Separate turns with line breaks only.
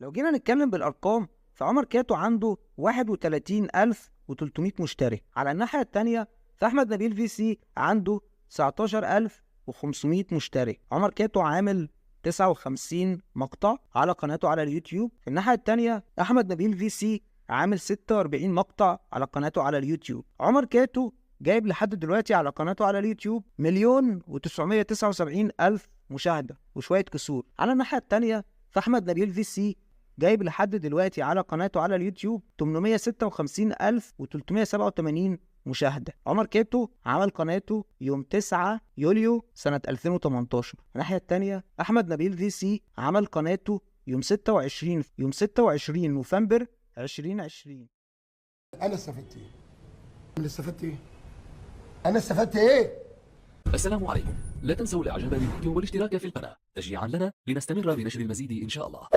لو جينا نتكلم بالارقام، فعمر كاتو عنده 31300 مشترك. على الناحيه الثانيه فاحمد نبيل في سي عنده 19500 مشترك. عمر كاتو عامل 59 مقطع على قناته على اليوتيوب. في الناحيه الثانيه احمد نبيل في سي عامل 46 مقطع على قناته على اليوتيوب. عمر كاتو جايب لحد دلوقتي على قناته على اليوتيوب 1,979,000 مشاهدة وشوية كسور. على الناحية التانية فأحمد نبيل في سي جايب لحد دلوقتي على قناته على اليوتيوب 856,387 مشاهدة. عمر كاتو عمل قناته يوم 9 يوليو سنة 2018. الناحية التانية أحمد نبيل في سي عمل قناته يوم 26 نوفمبر 2020.
أنا استفدت إيه؟ أنا استفدت إيه؟ أنا استفدت إيه؟
السلام عليكم. لا تنسوا الاعجاب بالفيديو والاشتراك في القناة تشجيعا لنا لنستمر بنشر المزيد ان شاء الله.